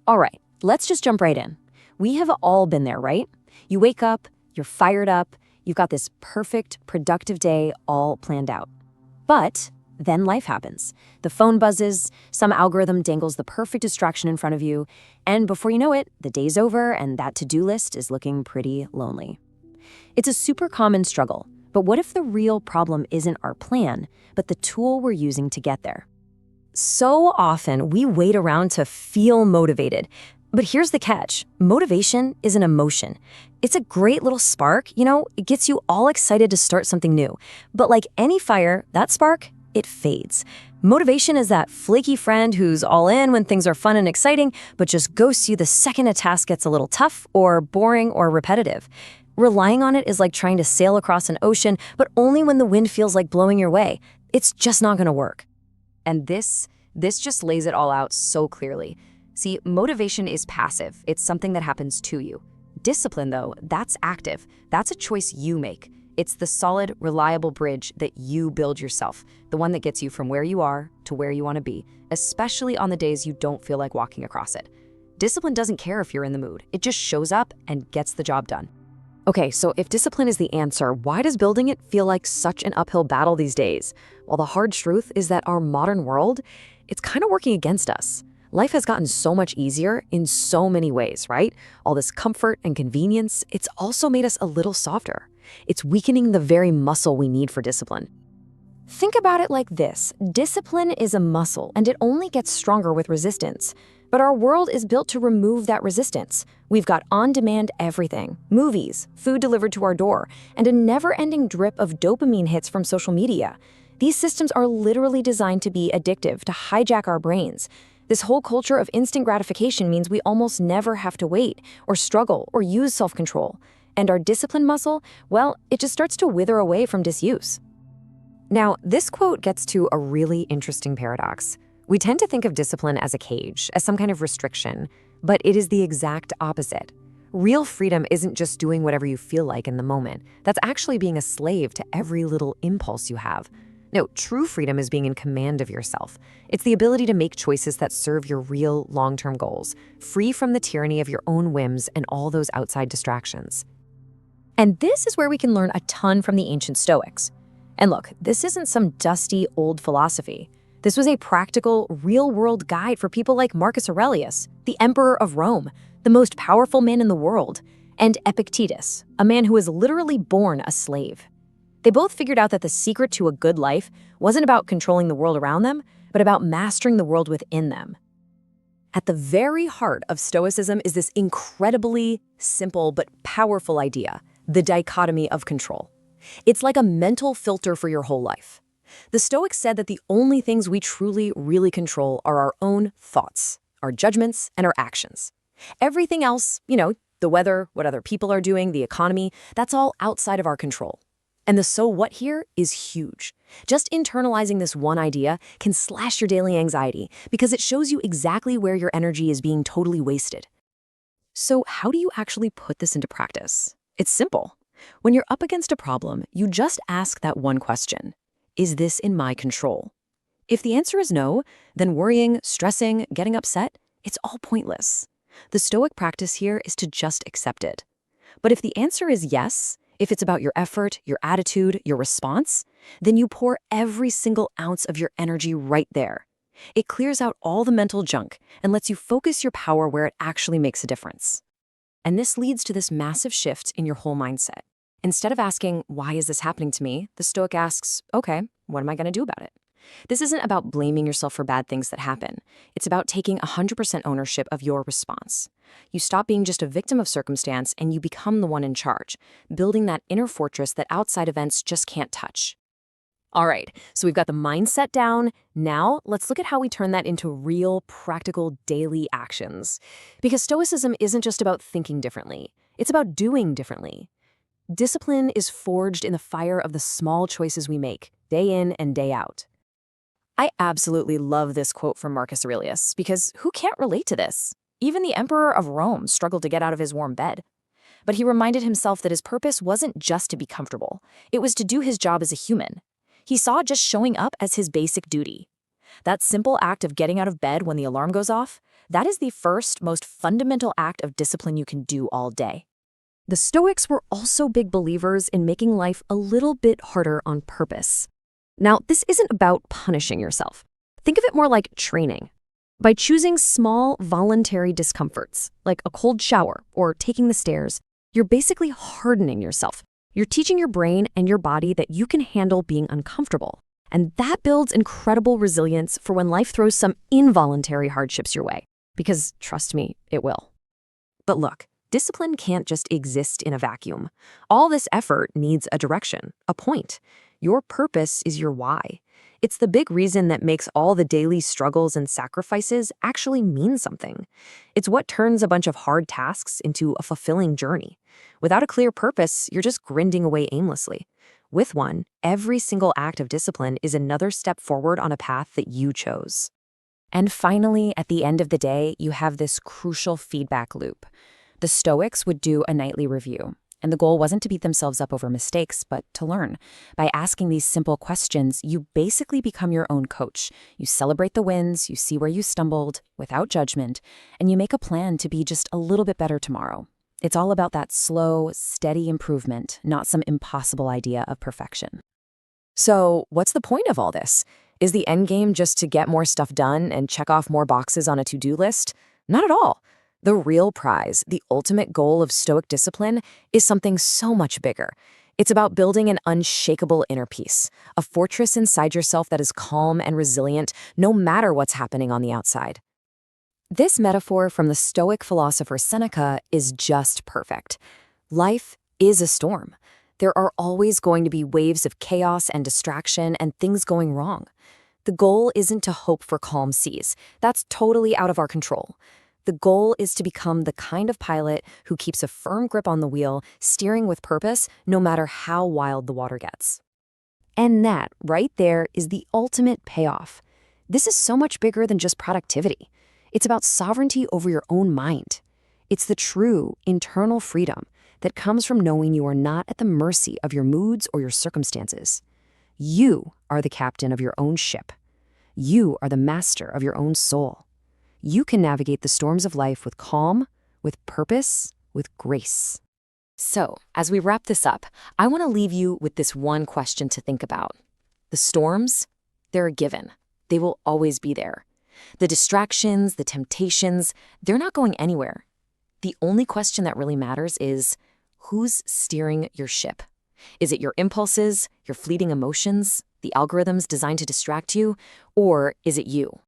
All right, let's just jump right in. We have all been there, right? You wake up, you're fired up, you've got this perfect, productive day all planned out. But then life happens. The phone buzzes, some algorithm dangles the perfect distraction in front of you, and before you know it, the day's over and that to-do list is looking pretty lonely. It's a super common struggle, but what if the real problem isn't our plan, but the tool we're using to get there? So often, we wait around to feel motivated. But here's the catch. Motivation is an emotion. It's a great little spark, it gets you all excited to start something new. But like any fire, that spark, it fades. Motivation is that flaky friend who's all in when things are fun and exciting, but just ghosts you the second a task gets a little tough or boring or repetitive. Relying on it is like trying to sail across an ocean, but only when the wind feels like blowing your way. It's just not going to work. And this just lays it all out so clearly. See, motivation is passive. It's something that happens to you. Discipline, though, that's active. That's a choice you make. It's the solid, reliable bridge that you build yourself, the one that gets you from where you are to where you want to be, especially on the days you don't feel like walking across it. Discipline doesn't care if you're in the mood. It just shows up and gets the job done. Okay, so if discipline is the answer, why does building it feel like such an uphill battle these days? Well, the hard truth is that our modern world, it's kind of working against us. Life has gotten so much easier in so many ways, right? All this comfort and convenience, it's also made us a little softer. It's weakening the very muscle we need for discipline. Think about it like this. Discipline is a muscle, and it only gets stronger with resistance. But our world is built to remove that resistance. We've got on-demand everything, movies, food delivered to our door, and a never-ending drip of dopamine hits from social media. These systems are literally designed to be addictive, to hijack our brains. This whole culture of instant gratification means we almost never have to wait, or struggle, or use self-control. And our discipline muscle, well, it just starts to wither away from disuse. Now, this quote gets to a really interesting paradox. We tend to think of discipline as a cage, as some kind of restriction, but it is the exact opposite. Real freedom isn't just doing whatever you feel like in the moment. That's actually being a slave to every little impulse you have. No, true freedom is being in command of yourself. It's the ability to make choices that serve your real long-term goals, free from the tyranny of your own whims and all those outside distractions. And this is where we can learn a ton from the ancient Stoics. And look, this isn't some dusty old philosophy. This was a practical, real-world guide for people like Marcus Aurelius, the emperor of Rome, the most powerful man in the world, and Epictetus, a man who was literally born a slave. They both figured out that the secret to a good life wasn't about controlling the world around them, but about mastering the world within them. At the very heart of Stoicism is this incredibly simple but powerful idea, the dichotomy of control. It's like a mental filter for your whole life. The Stoics said that the only things we truly, really control are our own thoughts, our judgments, and our actions. Everything else, the weather, what other people are doing, the economy, that's all outside of our control. And the so what here is huge. Just internalizing this one idea can slash your daily anxiety because it shows you exactly where your energy is being totally wasted. So how do you actually put this into practice? It's simple. When you're up against a problem, you just ask that one question. Is this in my control? If the answer is no, then worrying, stressing, getting upset, it's all pointless. The Stoic practice here is to just accept it. But if the answer is yes, if it's about your effort, your attitude, your response, then you pour every single ounce of your energy right there. It clears out all the mental junk and lets you focus your power where it actually makes a difference. And this leads to this massive shift in your whole mindset. Instead of asking, why is this happening to me? The Stoic asks, okay, what am I going to do about it? This isn't about blaming yourself for bad things that happen. It's about taking 100% ownership of your response. You stop being just a victim of circumstance and you become the one in charge, building that inner fortress that outside events just can't touch. All right, so we've got the mindset down. Now, let's look at how we turn that into real, practical, daily actions. Because Stoicism isn't just about thinking differently. It's about doing differently. Discipline is forged in the fire of the small choices we make, day in and day out. I absolutely love this quote from Marcus Aurelius, because who can't relate to this? Even the emperor of Rome struggled to get out of his warm bed. But he reminded himself that his purpose wasn't just to be comfortable. It was to do his job as a human. He saw just showing up as his basic duty. That simple act of getting out of bed when the alarm goes off, that is the first, most fundamental act of discipline you can do all day. The Stoics were also big believers in making life a little bit harder on purpose. Now, this isn't about punishing yourself. Think of it more like training. By choosing small, voluntary discomforts, like a cold shower or taking the stairs, you're basically hardening yourself. You're teaching your brain and your body that you can handle being uncomfortable. And that builds incredible resilience for when life throws some involuntary hardships your way. Because, trust me, it will. But look, discipline can't just exist in a vacuum. All this effort needs a direction, a point. Your purpose is your why. It's the big reason that makes all the daily struggles and sacrifices actually mean something. It's what turns a bunch of hard tasks into a fulfilling journey. Without a clear purpose, you're just grinding away aimlessly. With one, every single act of discipline is another step forward on a path that you chose. And finally, at the end of the day, you have this crucial feedback loop. The Stoics would do a nightly review. And the goal wasn't to beat themselves up over mistakes, but to learn. By asking these simple questions, you basically become your own coach. You celebrate the wins, you see where you stumbled, without judgment, and you make a plan to be just a little bit better tomorrow. It's all about that slow, steady improvement, not some impossible idea of perfection. So, what's the point of all this? Is the end game just to get more stuff done and check off more boxes on a to-do list? Not at all. The real prize, the ultimate goal of Stoic discipline, is something so much bigger. It's about building an unshakable inner peace, a fortress inside yourself that is calm and resilient no matter what's happening on the outside. This metaphor from the Stoic philosopher Seneca is just perfect. Life is a storm. There are always going to be waves of chaos and distraction and things going wrong. The goal isn't to hope for calm seas. That's totally out of our control. The goal is to become the kind of pilot who keeps a firm grip on the wheel, steering with purpose, no matter how wild the water gets. And that, right there, is the ultimate payoff. This is so much bigger than just productivity. It's about sovereignty over your own mind. It's the true, internal freedom that comes from knowing you are not at the mercy of your moods or your circumstances. You are the captain of your own ship. You are the master of your own soul. You can navigate the storms of life with calm, with purpose, with grace. So, as we wrap this up, I want to leave you with this one question to think about. The storms, they're a given. They will always be there. The distractions, the temptations, they're not going anywhere. The only question that really matters is, who's steering your ship? Is it your impulses, your fleeting emotions, the algorithms designed to distract you, or is it you?